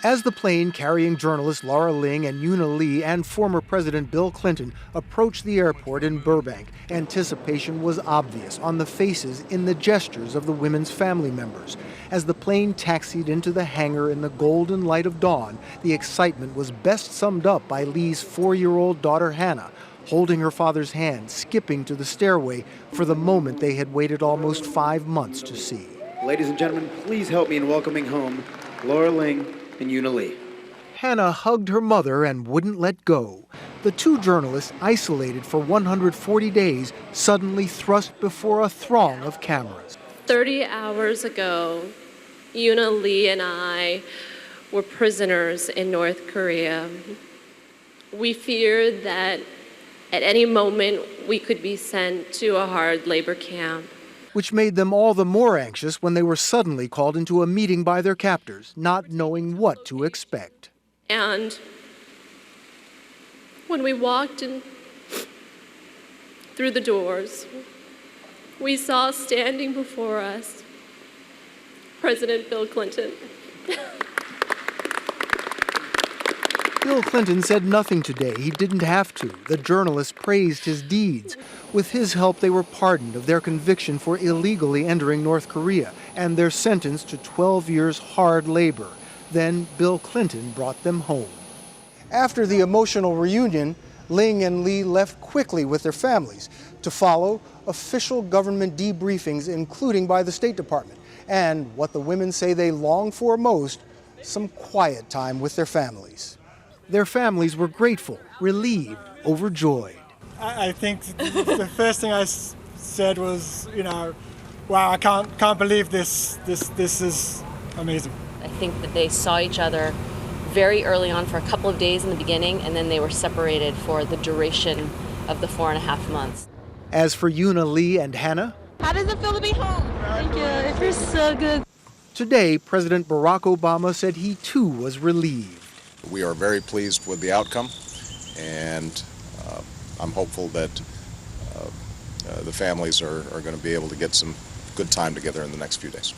As the plane carrying journalists Lara Ling and Euna Lee and former President Bill Clinton approached the airport in Burbank, anticipation was obvious on the faces, in the gestures of the women's family members. As the plane taxied into the hangar in the golden light of dawn, the excitement was best summed up by Lee's 4-year-old daughter Hannah, holding her father's hand, skipping to the stairway for the moment they had waited almost 5 months to see. Ladies and gentlemen, please help me in welcoming home Lara Ling and Euna Lee. Hannah hugged her mother and wouldn't let go. The two journalists, isolated for 140 days, suddenly thrust before a throng of cameras. 30 hours ago, Euna Lee and I were prisoners in North Korea. We feared that at any moment we could be sent to a hard labor camp, which made them all the more anxious when they were suddenly called into a meeting by their captors, not knowing what to expect. And when we walked in through the doors, we saw standing before us President Bill Clinton. Bill Clinton said nothing today. He didn't have to. The journalists praised his deeds. With his help, they were pardoned of their conviction for illegally entering North Korea and their sentence to 12 years hard labor. Then Bill Clinton brought them home. After the emotional reunion, Ling and Lee left quickly with their families to follow official government debriefings, including by the State Department, and what the women say they long for most, some quiet time with their families. Their families were grateful, relieved, overjoyed. I think the first thing I said was, wow, I can't believe this is amazing. I think that they saw each other very early on for a couple of days in the beginning, and then they were separated for the duration of the 4.5 months. As for Euna Lee and Hannah, how does it feel to be home? Thank you. It feels so good. Today, President Barack Obama said he too was relieved. We are very pleased with the outcome, and I'm hopeful that the families are going to be able to get some good time together in the next few days.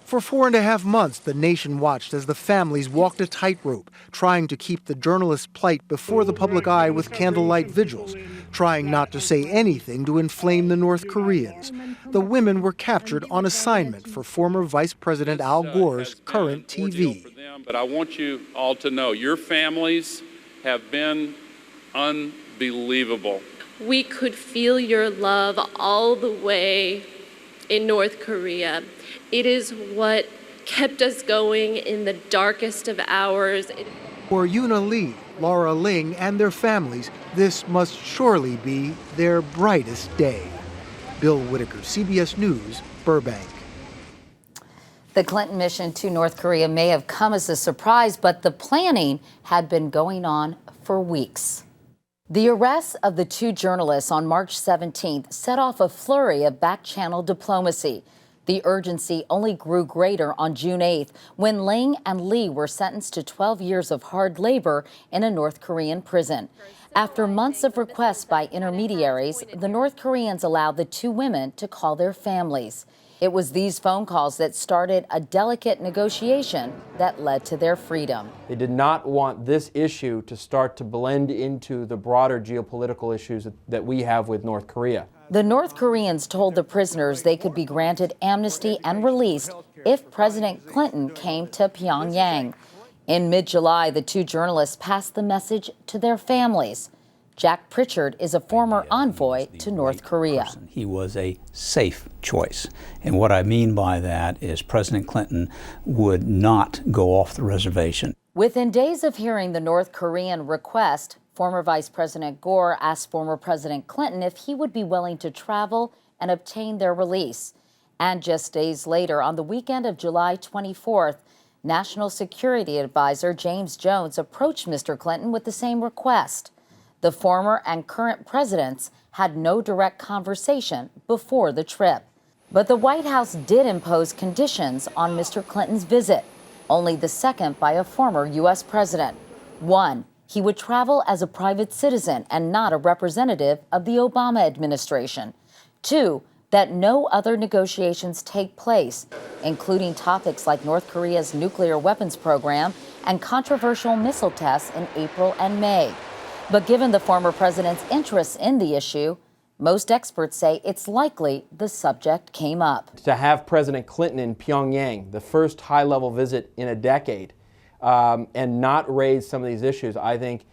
For 4.5 months, the nation watched as the families walked a tightrope, trying to keep the journalists' plight before the public eye with candlelight vigils, trying not to say anything to inflame the North Koreans. The women were captured on assignment for former Vice President Al Gore's current TV. But I want you all to know your families have been unbelievable. We could feel your love all the way in North Korea. It is what kept us going in the darkest of hours. For Euna Lee, Lara Ling, and their families, this must surely be their brightest day. Bill Whitaker, CBS News, Burbank. The Clinton mission to North Korea may have come as a surprise, but the planning had been going on for weeks. The arrest of the two journalists on March 17th set off a flurry of back-channel diplomacy. The urgency only grew greater on June 8th when Ling and Lee were sentenced to 12 years of hard labor in a North Korean prison. After months of requests by intermediaries, the North Koreans allowed the two women to call their families. It was these phone calls that started a delicate negotiation that led to their freedom. They did not want this issue to start to blend into the broader geopolitical issues that we have with North Korea. The North Koreans told the prisoners they could be granted amnesty and released if President Clinton came to Pyongyang. In mid-July, the two journalists passed the message to their families. Jack Pritchard is a former envoy to North Korea. He was a safe choice. And what I mean by that is President Clinton would not go off the reservation. Within days of hearing the North Korean request, former Vice President Gore asked former President Clinton if he would be willing to travel and obtain their release. And just days later, on the weekend of July 24th, National Security Advisor James Jones approached Mr. Clinton with the same request. The former and current presidents had no direct conversation before the trip. But the White House did impose conditions on Mr. Clinton's visit, only the second by a former U.S. president. One, he would travel as a private citizen and not a representative of the Obama administration. Two, that no other negotiations take place, including topics like North Korea's nuclear weapons program and controversial missile tests in April and May. But given the former president's interest in the issue, most experts say it's likely the subject came up. To have President Clinton in Pyongyang, the first high-level visit in a decade, and not raise some of these issues, I think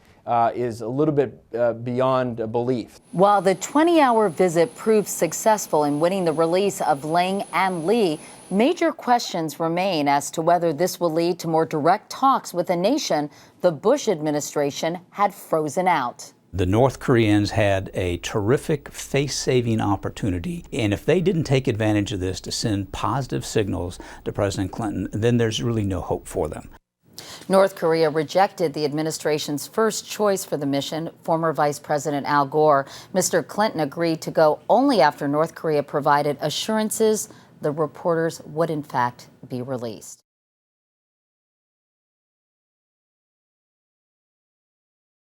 is a little bit beyond belief. While the 20-hour visit proved successful in winning the release of Ling Euna Lee, major questions remain as to whether this will lead to more direct talks with a nation the Bush administration had frozen out. The North Koreans had a terrific face-saving opportunity, and if they didn't take advantage of this to send positive signals to President Clinton, then there's really no hope for them. North Korea rejected the administration's first choice for the mission, former Vice President Al Gore. Mr. Clinton agreed to go only after North Korea provided assurances the reporters would in fact be released.